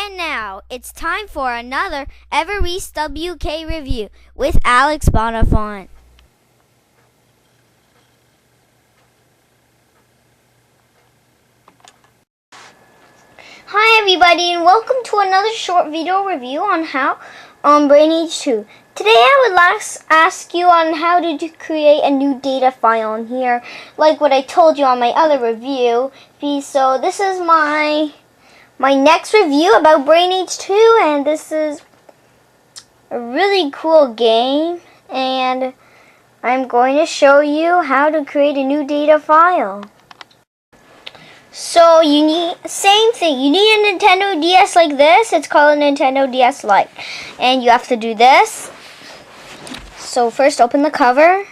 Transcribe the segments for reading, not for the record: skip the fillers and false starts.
And now, it's time for another Everest WK review with Alex Bonifant. Hi everybody, and welcome to another short video review on how BrainAge 2. Today I would ask you on how to create a new data file in here, like what I told you on my other review. So this is my next review about BrainAge 2, and this is a really cool game, and I'm going to show you how to create a new data file. So you need, same thing, you need a Nintendo DS like this. It's called a Nintendo DS Lite, and you have to do this. So first open the cover,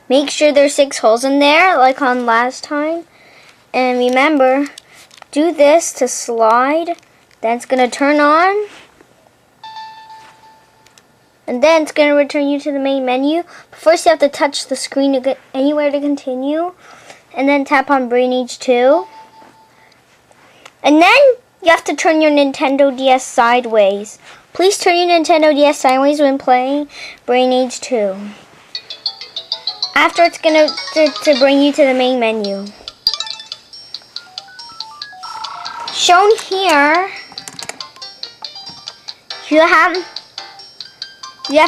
make sure there's 6 holes in there like on last time, and remember, do this to slide, then it's going to turn on, and then it's going to return you to the main menu. But first you have to touch the screen to get anywhere to continue, and then tap on BrainAge 2. And then you have to turn your Nintendo DS sideways. Please turn your Nintendo DS sideways when playing BrainAge 2. After, it's going to bring you to the main menu. Shown here, you have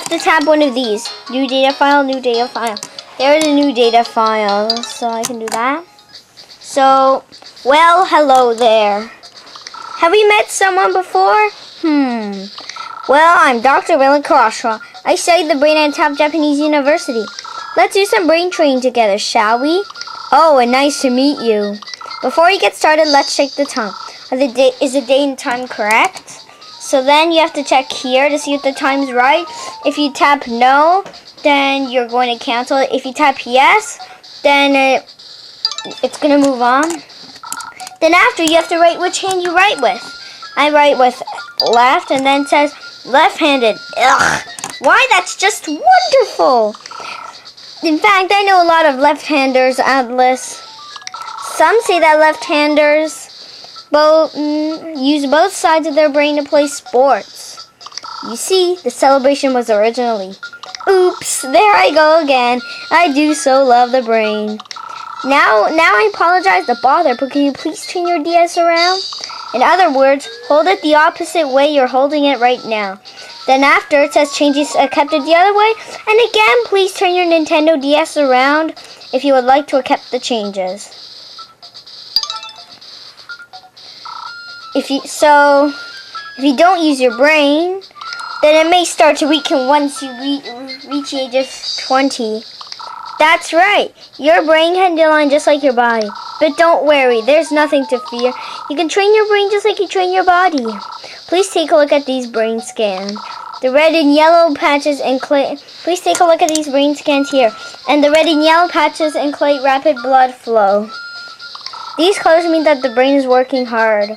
to tap one of these. New data file, new data file. There are the new data files, so I can do that. So, well, hello there. Have we met someone before? Well, I'm Dr. Willen Karashwa. I studied the brain at Top Japanese University. Let's do some brain training together, shall we? Oh, and nice to meet you. Before we get started, let's check the time. Is the date and time correct? So then you have to check here to see if the time's right. If you tap no, then you're going to cancel it. If you tap yes, then it's going to move on. Then after, you have to write which hand you write with. I write with left, and then it says left-handed. Ugh, why? That's just wonderful. In fact, I know a lot of left-handers, Atlas. Some say that left-handers use both sides of their brain to play sports. You see, the celebration was originally. Oops, there I go again. I do so love the brain. Now I apologize to bother, but can you please turn your DS around? In other words, hold it the opposite way you're holding it right now. Then after, it says changes kept it the other way. And again, please turn your Nintendo DS around if you would like to accept the changes. If you don't use your brain, then it may start to weaken once you reach the age of 20. That's right, your brain can decline just like your body. But don't worry, there's nothing to fear. You can train your brain just like you train your body. Please take a look at these brain scans. The red and yellow patches indicate. Please take a look at these brain scans here. And the red and yellow patches indicate rapid blood flow. These colors mean that the brain is working hard.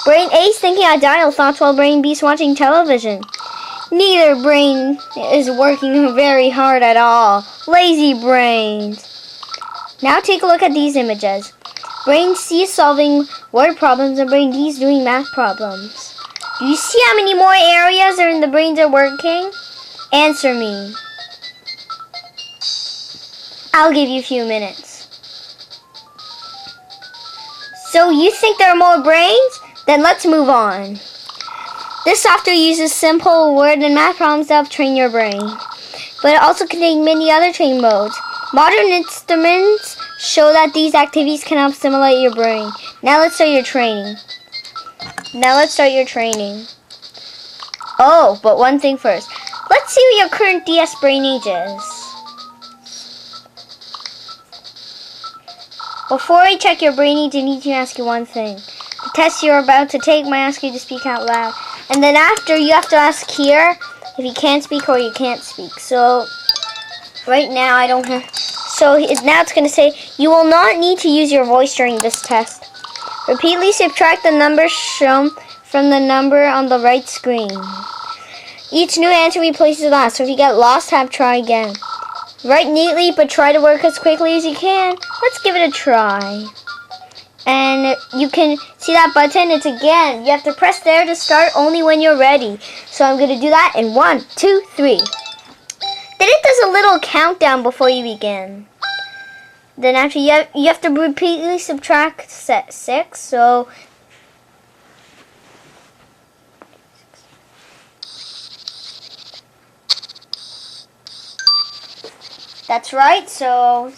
Brain A is thinking ideal thoughts while brain B is watching television. Neither brain is working very hard at all. Lazy brains. Now take a look at these images. Brain C is solving word problems and brain D is doing math problems. Do you see how many more areas in the brains are working? Answer me. I'll give you a few minutes. So you think there are more brains? Then let's move on. This software uses simple word and math problems to help train your brain, but it also contains many other training modes. Modern instruments show that these activities can help stimulate your brain. Now let's start your training. Oh, but one thing first. Let's see what your current DS brain age is. Before I check your brain age, I need to ask you one thing. The test you're about to take might ask you to speak out loud. And then after, you have to ask here if you can speak or you can't speak. So, right now, I don't have... So, now it's going to say, you will not need to use your voice during this test. Repeatedly subtract the numbers shown from the number on the right screen. Each new answer replaces the last. So, if you get lost, try again. Write neatly, but try to work as quickly as you can. Let's give it a try. And you can see that button. It's again. You have to press there to start only when you're ready. So I'm going to do that in 1, 2, 3. Then it does a little countdown before you begin. Then after you have to repeatedly subtract 6. So that's right. So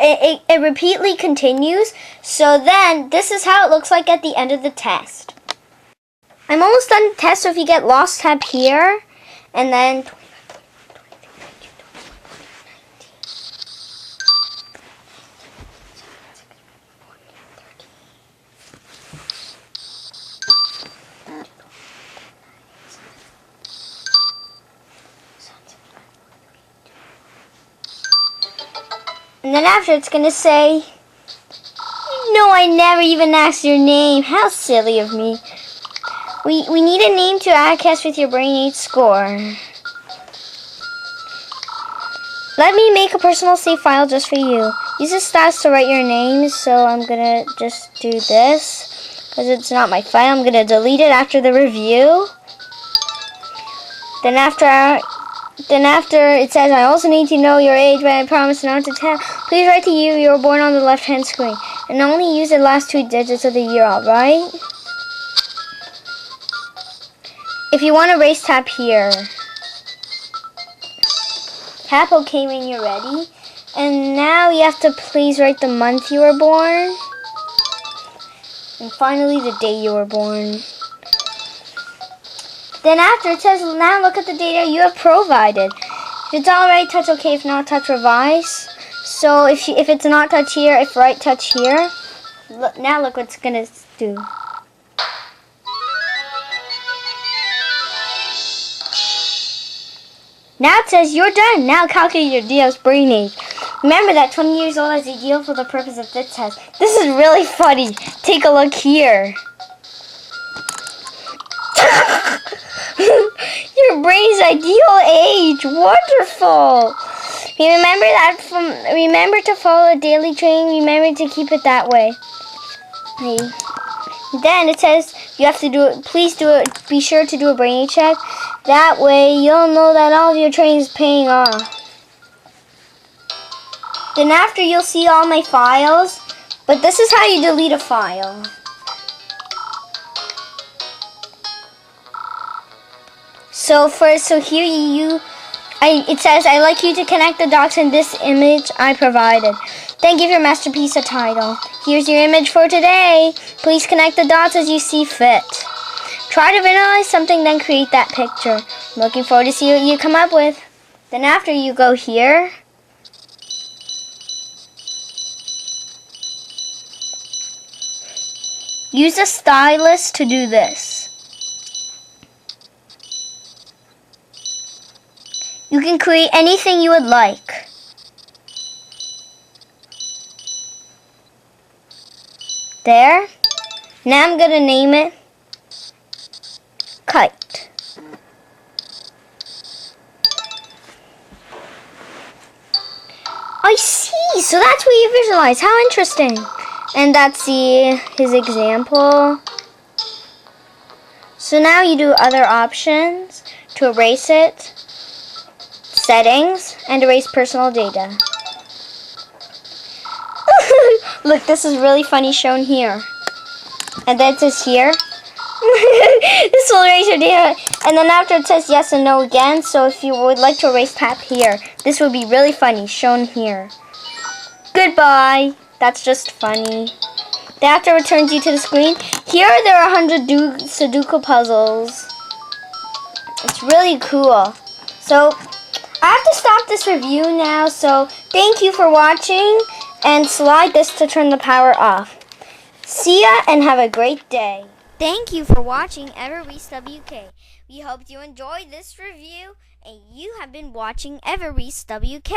it repeatedly continues. So then this is how it looks like at the end of the test. I'm almost done the test, so if you get lost, tap here, and then after it's going to say, no, I never even asked your name. How silly of me. We need a name to addcast with your Brain8 score. Let me make a personal save file just for you. Use the stats to write your name, so I'm going to just do this. Because it's not my file, I'm going to delete it after the review. Then after it says, I also need to know your age, but I promise not to tell. Please write the year you were born on the left-hand screen. And only use the last 2 digits of the year, alright? If you want to erase, tap here. Tap OK when you're ready. And now you have to please write the month you were born. And finally the day you were born. Then after it says, now look at the data you have provided. If it's alright, touch OK. If not, touch revise. So if it's not, touch here. If right, touch here. Now look what it's going to do. Now it says you're done. Now calculate your DOS brain age. Remember that 20 years old is ideal for the purpose of this test. This is really funny. Take a look here. Your brain's ideal age. Wonderful. Remember to follow a daily training. Remember to keep it that way. Then it says you have to do it. Please do it. Be sure to do a brain check. That way you'll know that all of your training is paying off. Then after you'll see all my files. But this is how you delete a file. So here it says, I'd like you to connect the dots in this image I provided. Then give your masterpiece a title. Here's your image for today. Please connect the dots as you see fit. Try to visualize something, then create that picture. I'm looking forward to see what you come up with. Then after you go here. Use a stylus to do this. You can create anything you would like. There. Now I'm going to name it Kite. I see. So that's what you visualize. How interesting. And that's his example. So now you do other options to erase it. Settings, and erase personal data. Look, this is really funny shown here. And then it says here. This will erase your data. And then after it says yes and no again. So if you would like to erase, tap here. This would be really funny shown here. Goodbye. That's just funny. Then after it returns you to the screen. Here there are 100 Sudoku puzzles. It's really cool. So I have to stop this review now, so thank you for watching, and slide this to turn the power off. See ya, and have a great day. Thank you for watching Everest WK. We hope you enjoyed this review, and you have been watching Everest WK.